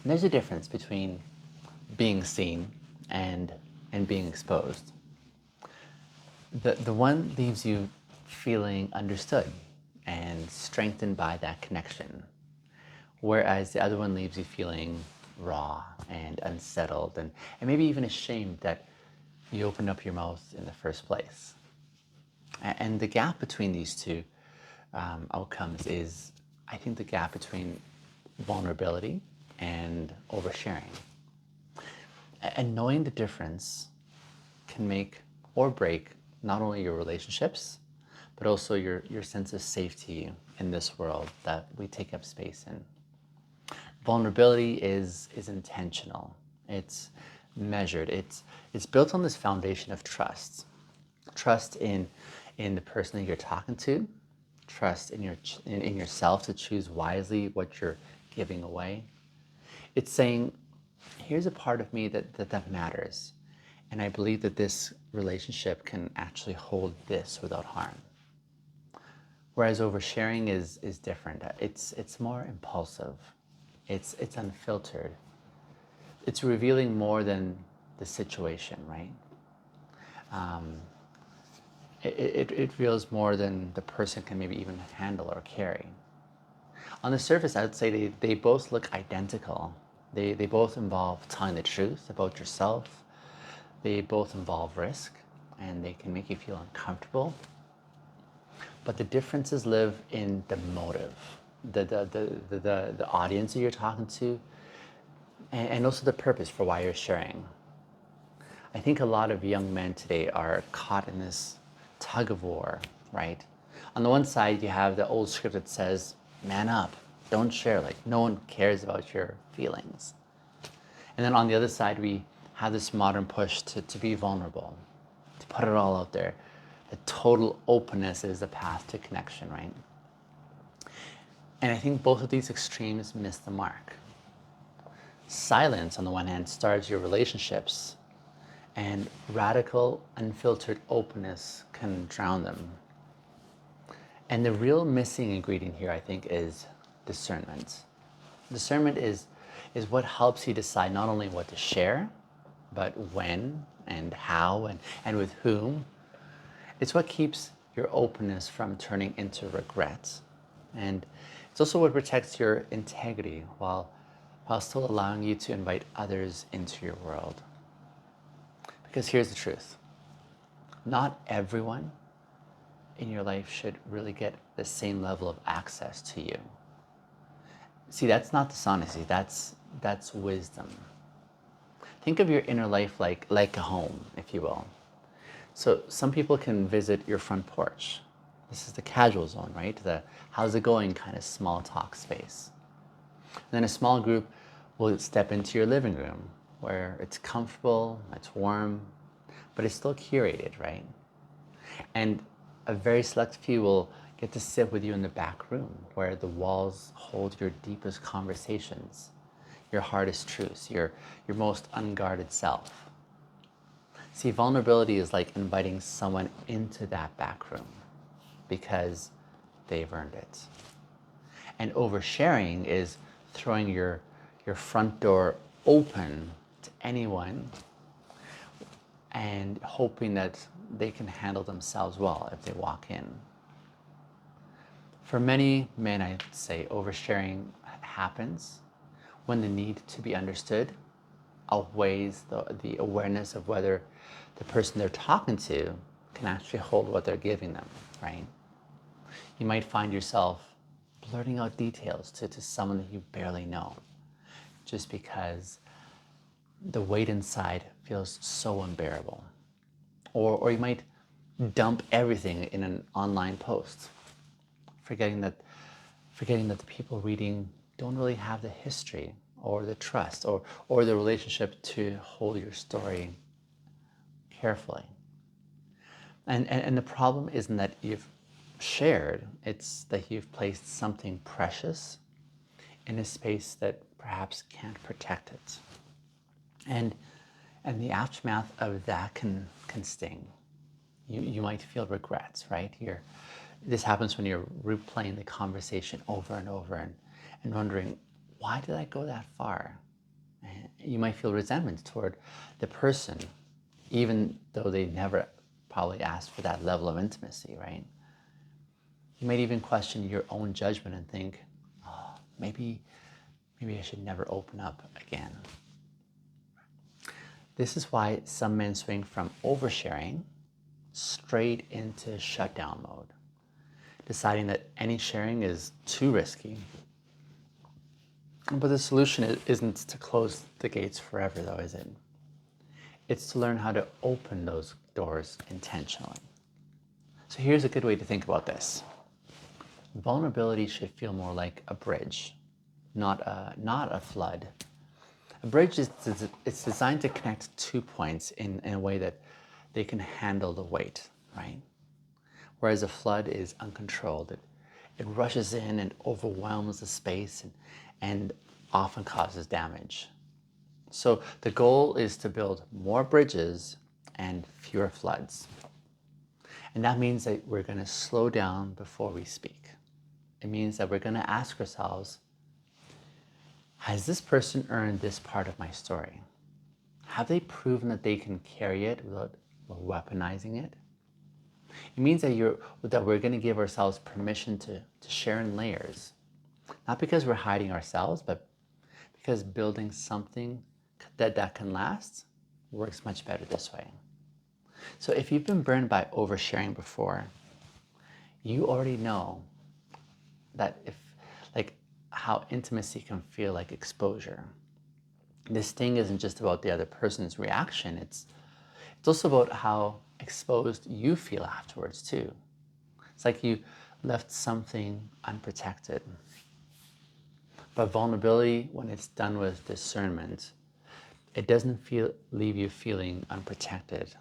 There's a difference between being seen and being exposed. The one leaves you feeling understood and strengthened by that connection, whereas the other one leaves you feeling raw and unsettled and maybe even ashamed that you opened up your mouth in the first place. And the gap between these two outcomes is, I think, the gap between vulnerability and oversharing. And knowing the difference can make or break not only your relationships, but also your sense of safety in this world that we take up space in. Vulnerability is intentional. It's measured. It's built on this foundation of trust. Trust in the person that you're talking to, trust in yourself to choose wisely what you're giving away. It's saying, here's a part of me that matters. And I believe that this relationship can actually hold this without harm. Whereas oversharing is different. It's more impulsive. It's unfiltered. It's revealing more than the situation, right? It reveals more than the person can maybe even handle or carry. On the surface, I would say they both look identical. They both involve telling the truth about yourself. They both involve risk, and they can make you feel uncomfortable. But the differences live in the motive, the audience that you're talking to, and also the purpose for why you're sharing. I think a lot of young men today are caught in this tug of war, right? On the one side, you have the old script that says, man up, don't share, like no one cares about your feelings. And then on the other side, we have this modern push to be vulnerable, to put it all out there. The total openness is the path to connection, right? And I think both of these extremes miss the mark. Silence, on the one hand, starves your relationships, and radical, unfiltered openness can drown them. And the real missing ingredient here, I think, is discernment. Discernment is what helps you decide not only what to share, but when and how and with whom. It's what keeps your openness from turning into regret. And it's also what protects your integrity while still allowing you to invite others into your world. Because here's the truth. Not everyone in your life should really get the same level of access to you. See, that's not dishonesty, that's wisdom. Think of your inner life like a home, if you will. So some people can visit your front porch. This is the casual zone, right? The how's it going kind of small talk space. And then a small group will step into your living room where it's comfortable, it's warm, but it's still curated, right? And a very select few will get to sit with you in the back room where the walls hold your deepest conversations, your hardest truths, your most unguarded self. See, vulnerability is like inviting someone into that back room because they've earned it. And oversharing is throwing your front door open to anyone and hoping that they can handle themselves well if they walk in. For many men, I'd say oversharing happens when the need to be understood outweighs the awareness of whether the person they're talking to can actually hold what they're giving them, right? You might find yourself blurting out details to someone that you barely know just because the weight inside feels so unbearable. Or you might dump everything in an online post, forgetting that the people reading don't really have the history or the trust or the relationship to hold your story carefully. And the problem isn't that you've shared, it's that you've placed something precious in a space that perhaps can't protect it. And the aftermath of that can sting. You might feel regrets, right? This happens when you're replaying the conversation over and over and wondering, why did I go that far? You might feel resentment toward the person, even though they never probably asked for that level of intimacy, right? You might even question your own judgment and think, oh, maybe I should never open up again. This is why some men swing from oversharing straight into shutdown mode, deciding that any sharing is too risky. But the solution isn't to close the gates forever, though, is it? It's to learn how to open those doors intentionally. So here's a good way to think about this. Vulnerability should feel more like a bridge, not a flood. A bridge it's designed to connect 2 points in a way that they can handle the weight, right? Whereas a flood is uncontrolled. It rushes in and overwhelms the space and often causes damage. So the goal is to build more bridges and fewer floods. And that means that we're going to slow down before we speak. It means that we're going to ask ourselves, has this person earned this part of my story? Have they proven that they can carry it without weaponizing it? It means that we're going to give ourselves permission to share in layers. Not because we're hiding ourselves, but because building something that can last works much better this way. So if you've been burned by oversharing before, you already know that how intimacy can feel like exposure. This thing isn't just about the other person's reaction, it's also about how exposed you feel afterwards too. It's like you left something unprotected. But vulnerability, when it's done with discernment, it doesn't leave you feeling unprotected.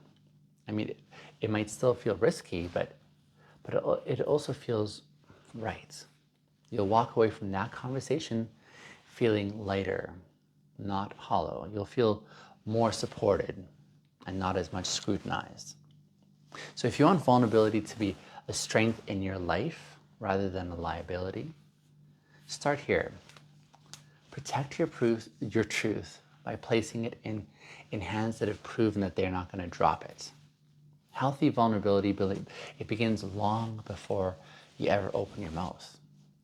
I mean, it might still feel risky, but it also feels right. You'll walk away from that conversation feeling lighter, not hollow. You'll feel more supported and not as much scrutinized. So if you want vulnerability to be a strength in your life rather than a liability, start here. Protect your truth by placing it in hands that have proven that they're not going to drop it. Healthy vulnerability, it begins long before you ever open your mouth.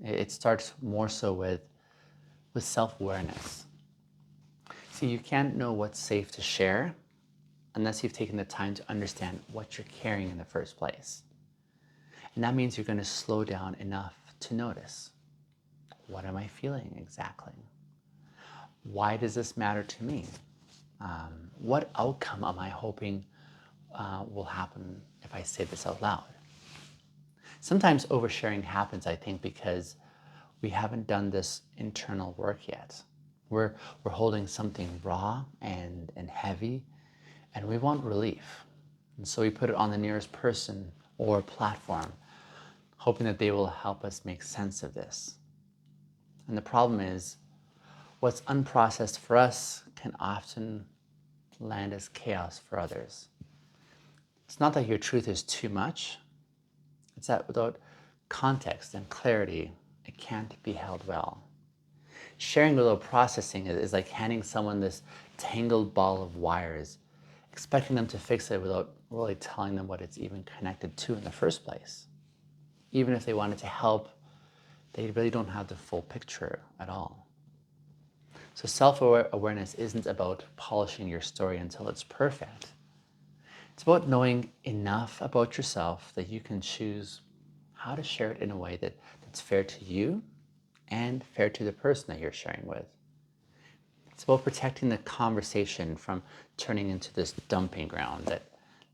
It starts more so with self-awareness. See, you can't know what's safe to share unless you've taken the time to understand what you're carrying in the first place. And that means you're going to slow down enough to notice, what am I feeling exactly? Why does this matter to me? What outcome am I hoping will happen if I say this out loud? Sometimes oversharing happens, I think, because we haven't done this internal work yet. We're holding something raw and heavy, and we want relief. And so we put it on the nearest person or platform, hoping that they will help us make sense of this. And the problem is, what's unprocessed for us can often land as chaos for others. It's not that your truth is too much, it's that without context and clarity, it can't be held well. Sharing without processing is like handing someone this tangled ball of wires, expecting them to fix it without really telling them what it's even connected to in the first place. Even if they wanted to help, they really don't have the full picture at all. So self-awareness isn't about polishing your story until it's perfect. It's about knowing enough about yourself that you can choose how to share it in a way that's fair to you and fair to the person that you're sharing with. It's about protecting the conversation from turning into this dumping ground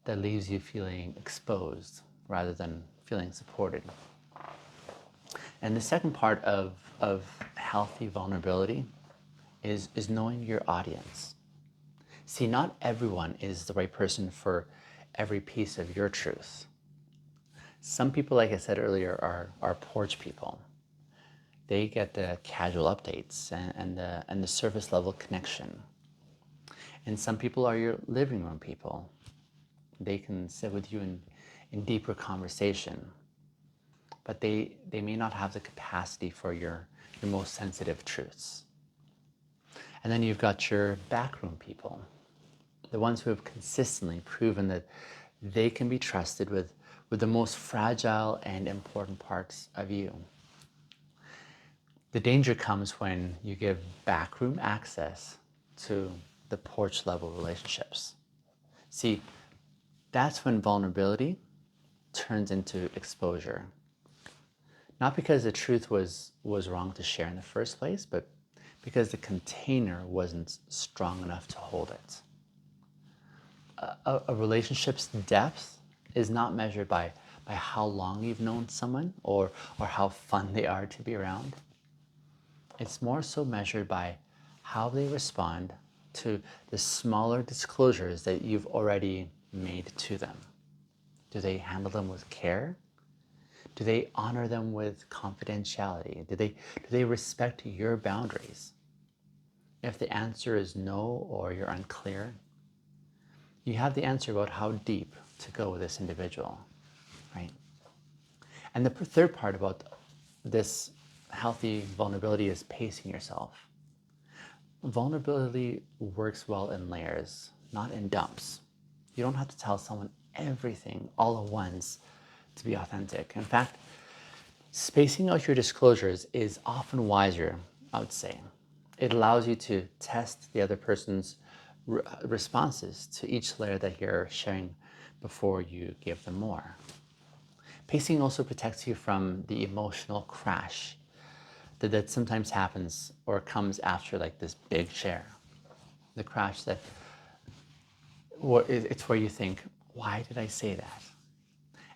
that leaves you feeling exposed rather than feeling supported. And the second part of healthy vulnerability is knowing your audience. See, not everyone is the right person for every piece of your truth. Some people, like I said earlier, are porch people. They get the casual updates and the surface level connection. And some people are your living room people. They can sit with you in deeper conversation, but they may not have the capacity for your most sensitive truths. And then you've got your backroom people, the ones who have consistently proven that they can be trusted with the most fragile and important parts of you. The danger comes when you give backroom access to the porch level relationships. See, that's when vulnerability turns into exposure. Not because the truth was wrong to share in the first place, but because the container wasn't strong enough to hold it. A relationship's depth is not measured by how long you've known someone or how fun they are to be around. It's more so measured by how they respond to the smaller disclosures that you've already made to them. Do they handle them with care? Do they honor them with confidentiality? Do they respect your boundaries? If the answer is no or you're unclear, you have the answer about how deep to go with this individual, right? And the third part about this healthy vulnerability is pacing yourself. Vulnerability works well in layers, not in dumps. You don't have to tell someone everything all at once to be authentic. In fact, spacing out your disclosures is often wiser, I would say. It allows you to test the other person's responses to each layer that you're sharing before you give them more. Pacing also protects you from the emotional crash that sometimes happens or comes after like this big share. The crash that it's where you think, why did I say that?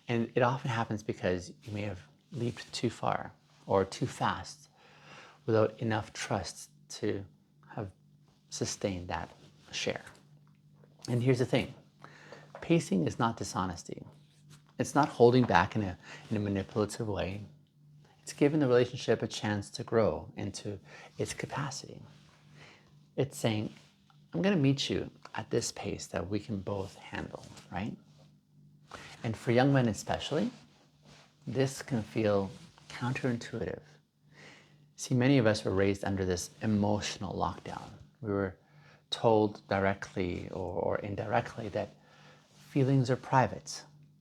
And it often happens because you may have leaped too far or too fast without enough trust to have sustained that share. And here's the thing, pacing is not dishonesty. It's not holding back in a manipulative way. It's giving the relationship a chance to grow into its capacity. It's saying, I'm going to meet you at this pace that we can both handle, right? And for young men especially, this can feel counterintuitive. See, many of us were raised under this emotional lockdown. We were told directly or indirectly that feelings are private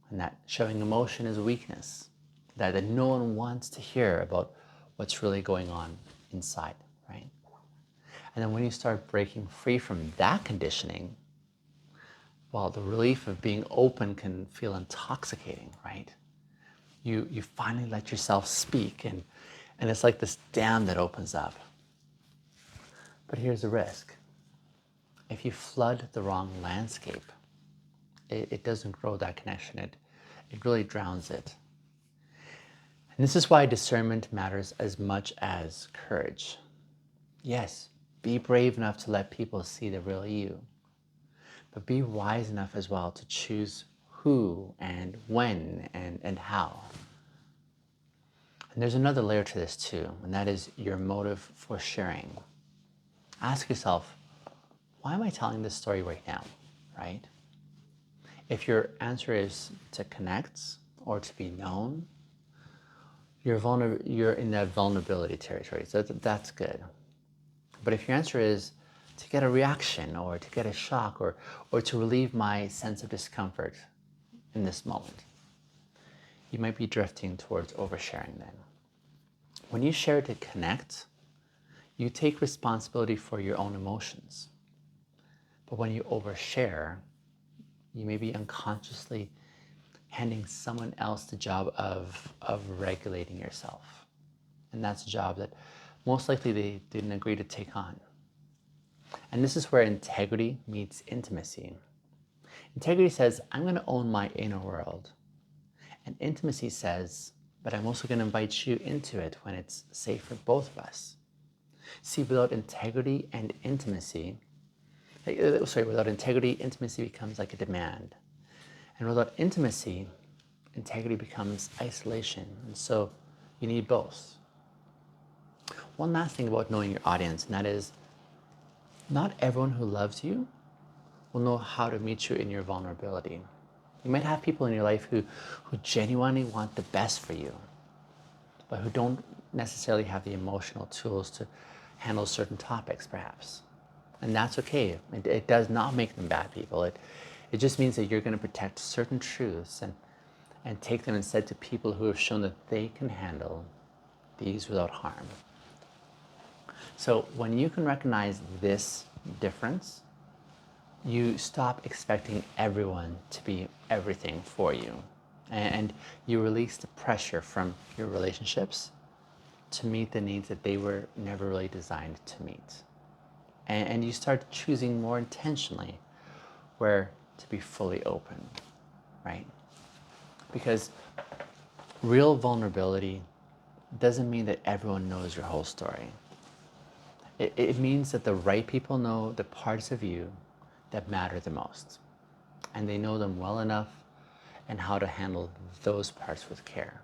and that showing emotion is weakness, that no one wants to hear about what's really going on inside, right? And then when you start breaking free from that conditioning, well, the relief of being open can feel intoxicating, right? You finally let yourself speak and it's like this dam that opens up. But here's the risk. If you flood the wrong landscape, it doesn't grow that connection. It really drowns it. And this is why discernment matters as much as courage. Yes, be brave enough to let people see the real you, but be wise enough as well to choose who and when and how. And there's another layer to this too, and that is your motive for sharing. Ask yourself, why am I telling this story right now, right? If your answer is to connect or to be known, you're in that vulnerability territory, so that's good. But if your answer is to get a reaction or to get a shock or to relieve my sense of discomfort in this moment, you might be drifting towards oversharing then. When you share to connect, you take responsibility for your own emotions. But when you overshare, you may be unconsciously handing someone else the job of regulating yourself. And that's a job that most likely they didn't agree to take on. And this is where integrity meets intimacy. Integrity says, I'm going to own my inner world. And intimacy says, but I'm also going to invite you into it when it's safe for both of us. See, without integrity and intimacy, without integrity, intimacy becomes like a demand. And without intimacy, integrity becomes isolation. And so you need both. One last thing about knowing your audience, and that is, not everyone who loves you will know how to meet you in your vulnerability. You might have people in your life who genuinely want the best for you, but who don't necessarily have the emotional tools to handle certain topics, perhaps. And that's okay. It does not make them bad people. It just means that you're going to protect certain truths and take them instead to people who have shown that they can handle these without harm. So when you can recognize this difference, you stop expecting everyone to be everything for you. And you release the pressure from your relationships to meet the needs that they were never really designed to meet. And you start choosing more intentionally where to be fully open, right? Because real vulnerability doesn't mean that everyone knows your whole story. It means that the right people know the parts of you that matter the most, and they know them well enough and how to handle those parts with care.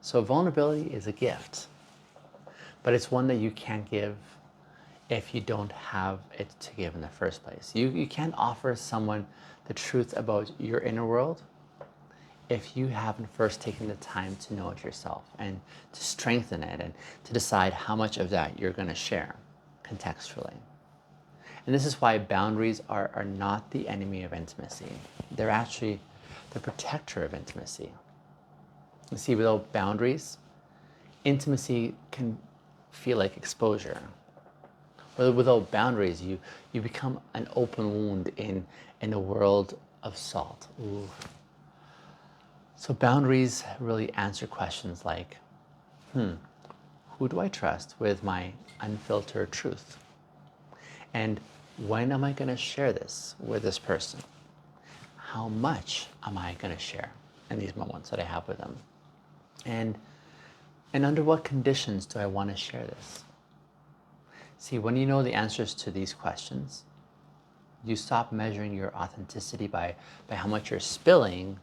So vulnerability is a gift, but it's one that you can't give if you don't have it to give in the first place. You can't offer someone the truth about your inner world if you haven't first taken the time to know it yourself and to strengthen it and to decide how much of that you're going to share contextually. And this is why boundaries are not the enemy of intimacy. They're actually the protector of intimacy. You see, without boundaries, intimacy can feel like exposure. Without boundaries, you become an open wound in a world of salt. Ooh. So boundaries really answer questions like, who do I trust with my unfiltered truth? And when am I going to share this with this person? How much am I going to share in these moments that I have with them? And under what conditions do I want to share this? See, when you know the answers to these questions, you stop measuring your authenticity by how much you're spilling,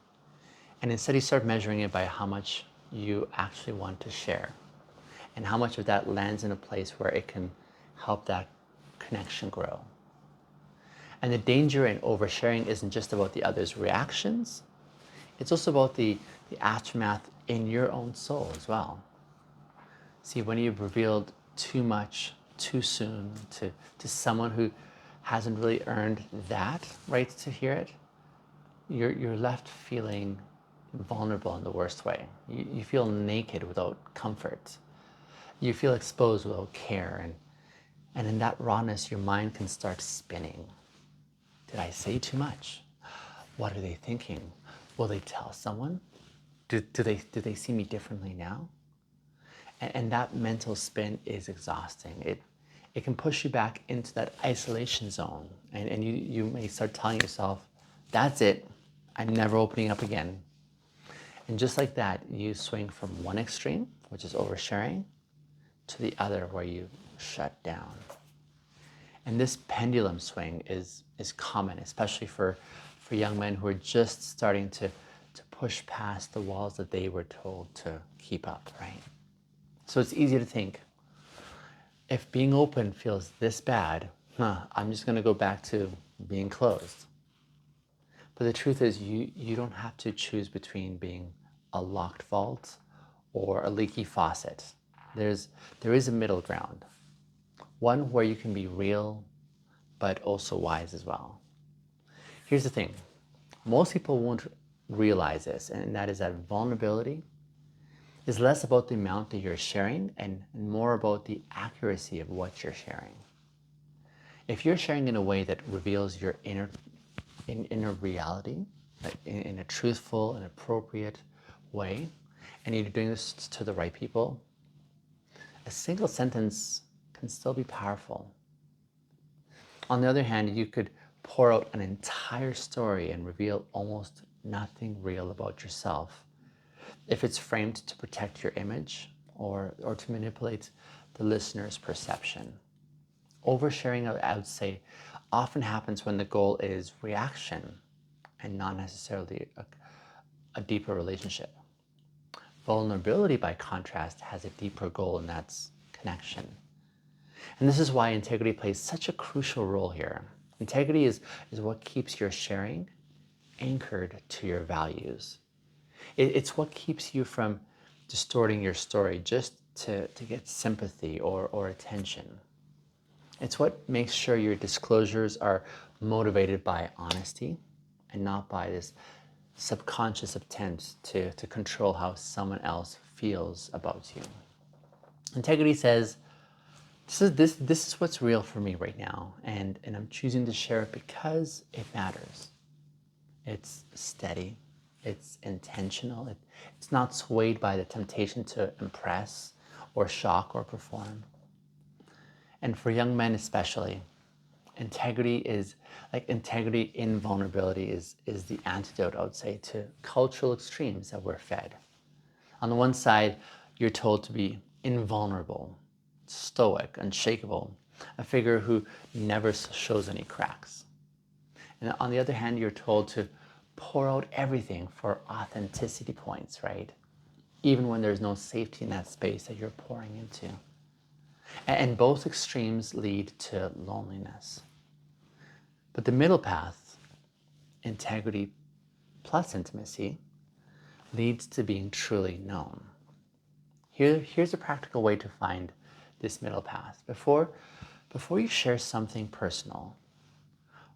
and instead you start measuring it by how much you actually want to share and how much of that lands in a place where it can help that connection grow. And the danger in oversharing isn't just about the other's reactions, it's also about the aftermath in your own soul as well. See, when you've revealed too much too soon to someone who hasn't really earned that right to hear it, you're left feeling vulnerable in the worst way. You feel naked without comfort. You feel exposed without care. And in that rawness, your mind can start spinning. Did I say too much? What are they thinking? Will they tell someone? Do they see me differently now? And that mental spin is exhausting. It can push you back into that isolation zone. And you may start telling yourself, that's it, I'm never opening up again. And just like that, you swing from one extreme, which is oversharing, to the other where you shut down. And this pendulum swing is common, especially for young men who are just starting to push past the walls that they were told to keep up, right? So it's easy to think, if being open feels this bad, I'm just going to go back to being closed. But the truth is, you don't have to choose between being a locked vault or a leaky faucet. There is a middle ground, one where you can be real, but also wise as well. Here's the thing, most people won't realize this, and that is that vulnerability is less about the amount that you're sharing and more about the accuracy of what you're sharing. If you're sharing in a way that reveals your inner reality, like in a truthful and appropriate way, and you're doing this to the right people, a single sentence can still be powerful. On the other hand, you could pour out an entire story and reveal almost nothing real about yourself if it's framed to protect your image or to manipulate the listener's perception. Oversharing, I would say, often happens when the goal is reaction and not necessarily a deeper relationship. Vulnerability, by contrast, has a deeper goal, and that's connection. And this is why integrity plays such a crucial role here. Integrity is what keeps your sharing anchored to your values. It's what keeps you from distorting your story just to get sympathy or attention. It's what makes sure your disclosures are motivated by honesty and not by this subconscious attempt to control how someone else feels about you. Integrity says, this is what's real for me right now, and I'm choosing to share it because it matters. It's steady, it's intentional, it's not swayed by the temptation to impress or shock or perform. And for young men especially, integrity in vulnerability is the antidote, I would say, to cultural extremes that we're fed. On the one side, you're told to be invulnerable, stoic, unshakable, a figure who never shows any cracks. And on the other hand, you're told to pour out everything for authenticity points, right? Even when there's no safety in that space that you're pouring into. And both extremes lead to loneliness. But the middle path, integrity plus intimacy, leads to being truly known. Here's a practical way to find this middle path. Before you share something personal,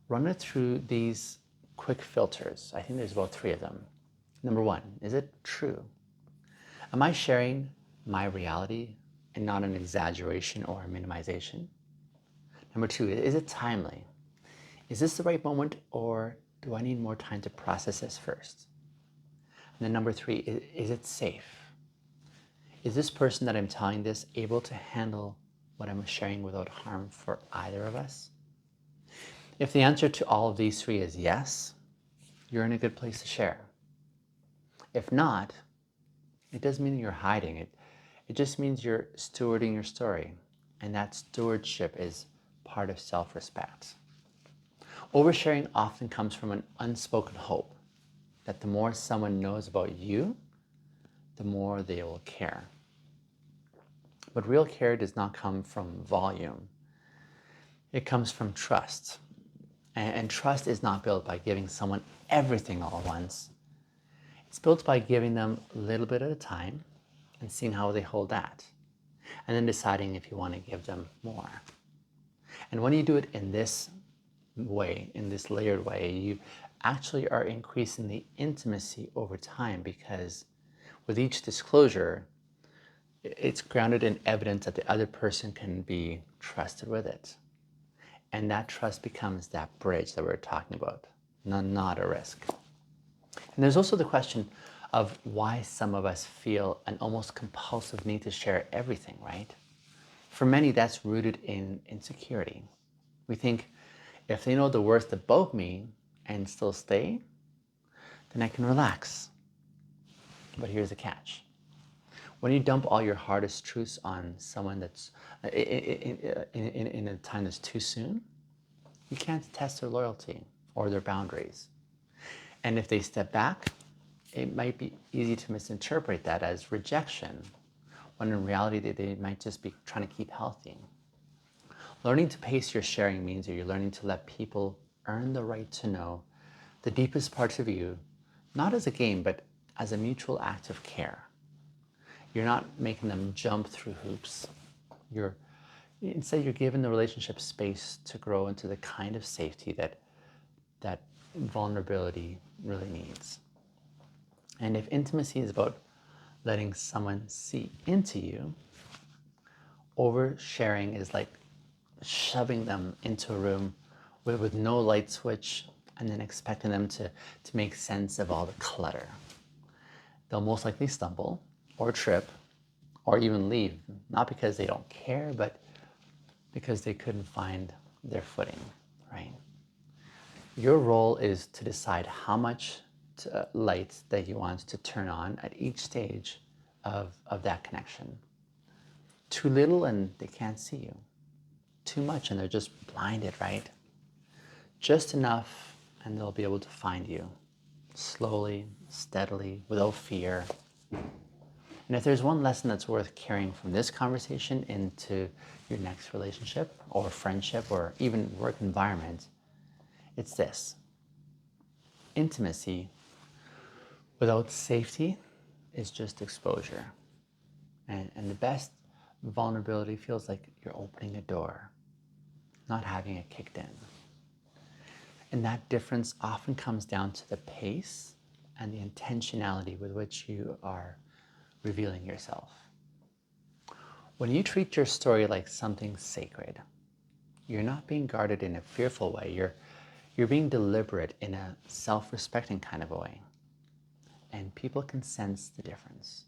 run it through these quick filters. I think there's about 3 of them. Number 1, is it true? Am I sharing my reality and not an exaggeration or a minimization? Number 2, is it timely? Is this the right moment, or do I need more time to process this first? And then number 3, is it safe? Is this person that I'm telling this able to handle what I'm sharing without harm for either of us? If the answer to all of these 3 is yes, you're in a good place to share. If not, it doesn't mean you're hiding it. It just means you're stewarding your story. And that stewardship is part of self-respect. Oversharing often comes from an unspoken hope that the more someone knows about you, the more they will care. But real care does not come from volume. It comes from trust. And trust is not built by giving someone everything all at once. It's built by giving them a little bit at a time and seeing how they hold that. And then deciding if you want to give them more. And when you do it in this way, in this layered way, you actually are increasing the intimacy over time, because with each disclosure, it's grounded in evidence that the other person can be trusted with it. And that trust becomes that bridge that we're talking about, not a risk. And there's also the question of why some of us feel an almost compulsive need to share everything, right? For many, that's rooted in insecurity. We think, if they know the worst about me and still stay, then I can relax. But here's the catch. When you dump all your hardest truths on someone that's in a time that's too soon, you can't test their loyalty or their boundaries. And if they step back, it might be easy to misinterpret that as rejection, when in reality they might just be trying to keep healthy. Learning to pace your sharing means that you're learning to let people earn the right to know the deepest parts of you, not as a game, but as a mutual act of care. You're not making them jump through hoops. Instead, you're giving the relationship space to grow into the kind of safety that vulnerability really needs. And if intimacy is about letting someone see into you, oversharing is like shoving them into a room with no light switch and then expecting them to make sense of all the clutter. They'll most likely stumble or trip or even leave, not because they don't care, but because they couldn't find their footing, right? Your role is to decide how much light that you want to turn on at each stage of that connection. Too little and they can't see you. Too much and they're just blinded, right? Just enough and they'll be able to find you slowly, steadily, without fear. And if there's one lesson that's worth carrying from this conversation into your next relationship or friendship or even work environment, it's this. Intimacy without safety is just exposure. And the best vulnerability feels like you're opening a door. not having it kicked in. And that difference often comes down to the pace and the intentionality with which you are revealing yourself. When you treat your story like something sacred, you're not being guarded in a fearful way. You're being deliberate in a self-respecting kind of a way. And people can sense the difference.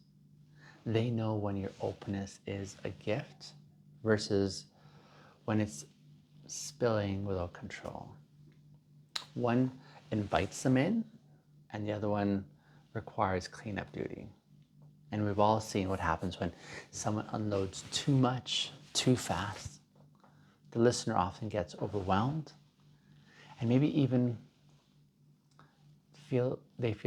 They know when your openness is a gift versus when it's spilling without control. One invites them in, and the other one requires cleanup duty. And we've all seen what happens when someone unloads too much, too fast. The listener often gets overwhelmed and maybe even feel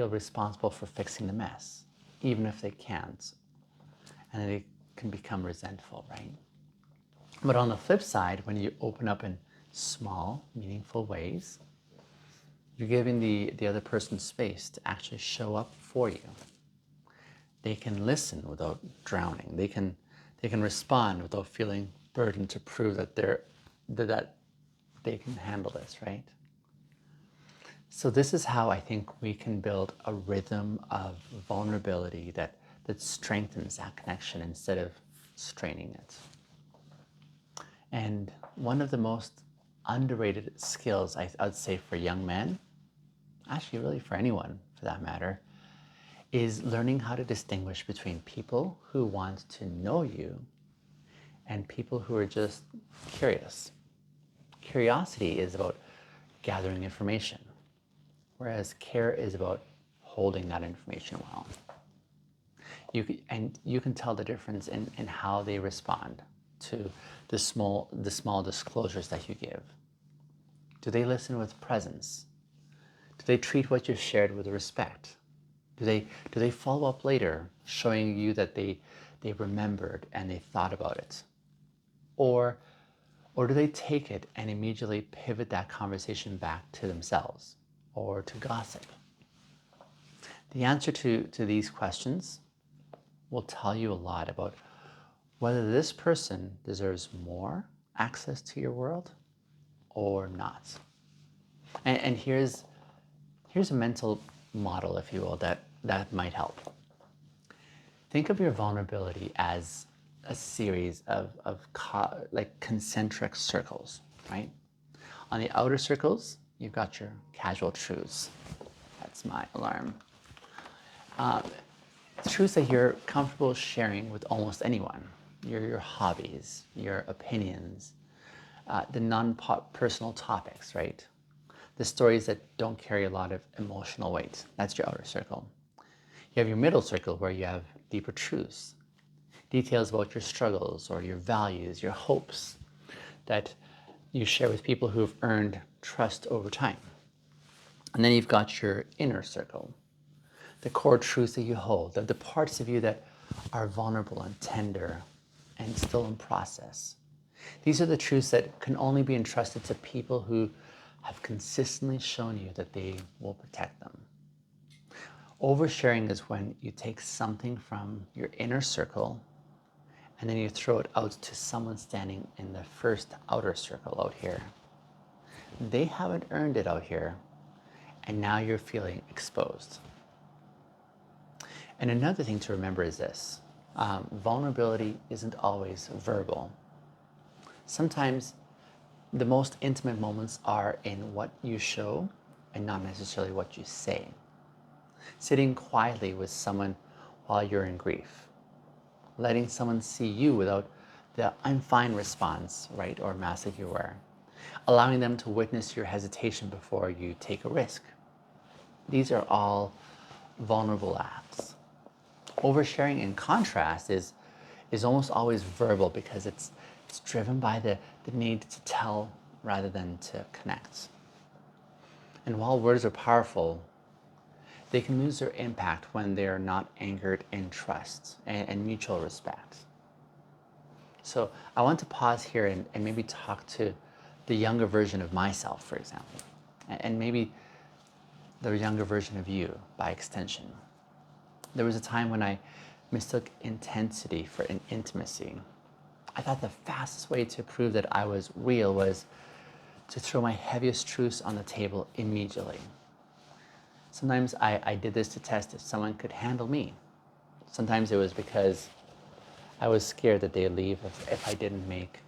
responsible for fixing the mess, even if they can't. And they can become resentful, right? But on the flip side, when you open up in small, meaningful ways, you're giving the other person space to actually show up for you. They can listen without drowning. They can respond without feeling burdened to prove that they can handle this, right? So this is how I think we can build a rhythm of vulnerability that strengthens that connection instead of straining it. And one of the most underrated skills, I'd say, for young men, actually really for anyone for that matter, is learning how to distinguish between people who want to know you and people who are just curious. Curiosity is about gathering information, whereas care is about holding that information well. You can tell the difference in how they respond to the small disclosures that you give. Do they listen with presence? Do they treat what you've shared with respect? Do they follow up later, showing you that they remembered and they thought about it? Or do they take it and immediately pivot that conversation back to themselves or to gossip? The answer to these questions will tell you a lot about whether this person deserves more access to your world or not. And here's a mental model, if you will, that might help. Think of your vulnerability as a series of like concentric circles, right? On the outer circles, you've got your casual truths. That's my alarm. Truths that you're comfortable sharing with almost anyone. Your hobbies, your opinions, the non-personal topics, right? The stories that don't carry a lot of emotional weight. That's your outer circle. You have your middle circle where you have deeper truths, details about your struggles or your values, your hopes that you share with people who have earned trust over time. And then you've got your inner circle, the core truths that you hold, the parts of you that are vulnerable and tender and still in process. These are the truths that can only be entrusted to people who have consistently shown you that they will protect them. Oversharing is when you take something from your inner circle and then you throw it out to someone standing in the first outer circle out here. They haven't earned it out here, and now you're feeling exposed. And another thing to remember is this. Vulnerability isn't always verbal. Sometimes the most intimate moments are in what you show and not necessarily what you say. Sitting quietly with someone while you're in grief. Letting someone see you without the "I'm fine" response, right, or mask that you wear. Allowing them to witness your hesitation before you take a risk. These are all vulnerable acts. Oversharing, in contrast, is almost always verbal because it's driven by the need to tell rather than to connect. And while words are powerful, they can lose their impact when they are not anchored in trust and mutual respect. So I want to pause here and maybe talk to the younger version of myself, for example, and maybe the younger version of you by extension. There was a time when I mistook intensity for an intimacy. I thought the fastest way to prove that I was real was to throw my heaviest truths on the table immediately. Sometimes I did this to test if someone could handle me. Sometimes it was because I was scared that they'd leave if I didn't make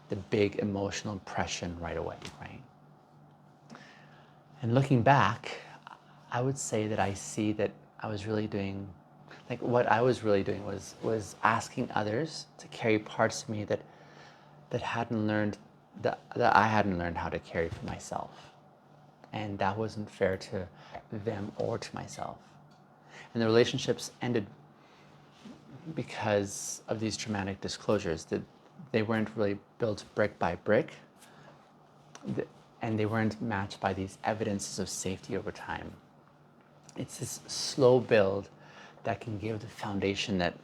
the big emotional impression right away, right? And looking back, I would say that I see that I was really doing, like what I was really doing was asking others to carry parts of me that hadn't learned, that I hadn't learned how to carry for myself. And that wasn't fair to them or to myself. And the relationships ended because of these traumatic disclosures, that they weren't really built brick by brick, and they weren't matched by these evidences of safety over time. It's this slow build that can give the foundation that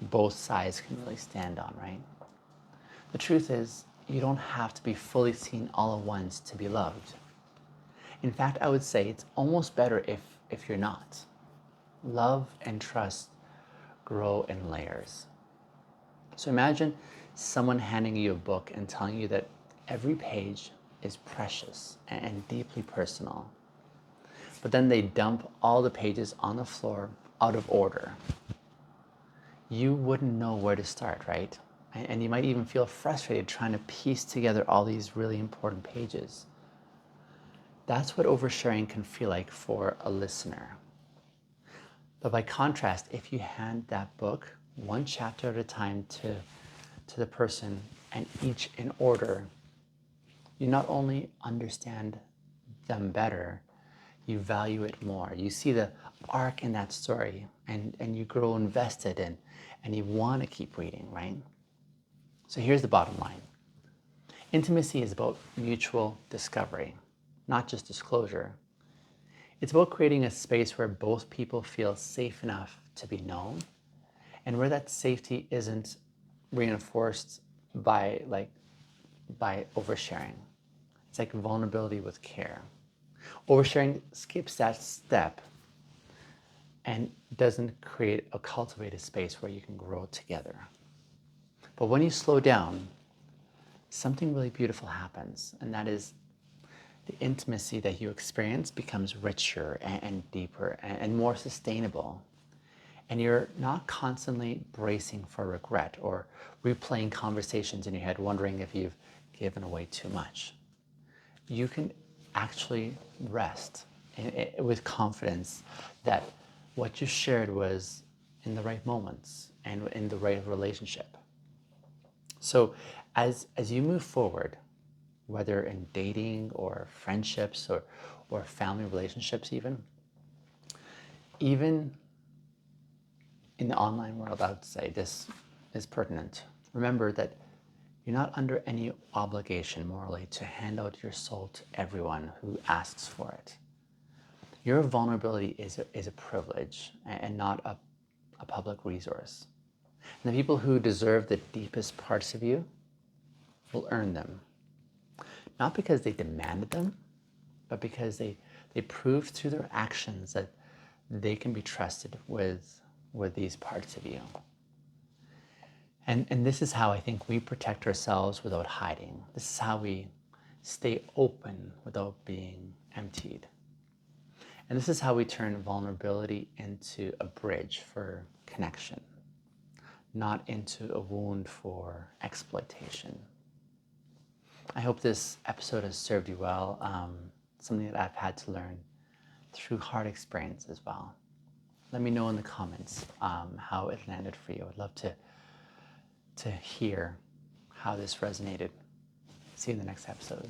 both sides can really stand on, right? The truth is, you don't have to be fully seen all at once to be loved. In fact, I would say it's almost better if you're not. Love and trust grow in layers. So imagine someone handing you a book and telling you that every page is precious and deeply personal. But then they dump all the pages on the floor out of order. You wouldn't know where to start, right? And you might even feel frustrated trying to piece together all these really important pages. That's what oversharing can feel like for a listener. But by contrast, if you hand that book one chapter at a time to the person, and each in order, you not only understand them better, you value it more. You see the arc in that story, and you grow invested in, and you want to keep reading, right? So here's the bottom line. Intimacy is about mutual discovery, not just disclosure. It's about creating a space where both people feel safe enough to be known, and where that safety isn't reinforced by oversharing. It's like vulnerability with care. Oversharing skips that step and doesn't create a cultivated space where you can grow together. But when you slow down, something really beautiful happens, and that is the intimacy that you experience becomes richer and deeper and more sustainable. And you're not constantly bracing for regret or replaying conversations in your head, wondering if you've given away too much. You can actually rest with confidence that what you shared was in the right moments and in the right relationship. So as you move forward, whether in dating or friendships or family relationships even in the online world, I would say this is pertinent. Remember that you're not under any obligation morally to hand out your soul to everyone who asks for it. Your vulnerability is a privilege and not a public resource. And the people who deserve the deepest parts of you will earn them. Not because they demanded them, but because they proved through their actions that they can be trusted with these parts of you. And this is how I think we protect ourselves without hiding. This is how we stay open without being emptied. And this is how we turn vulnerability into a bridge for connection, not into a wound for exploitation. I hope this episode has served you well, something that I've had to learn through hard experience as well. Let me know in the comments how it landed for you. I'd love to hear how this resonated. See you in the next episode.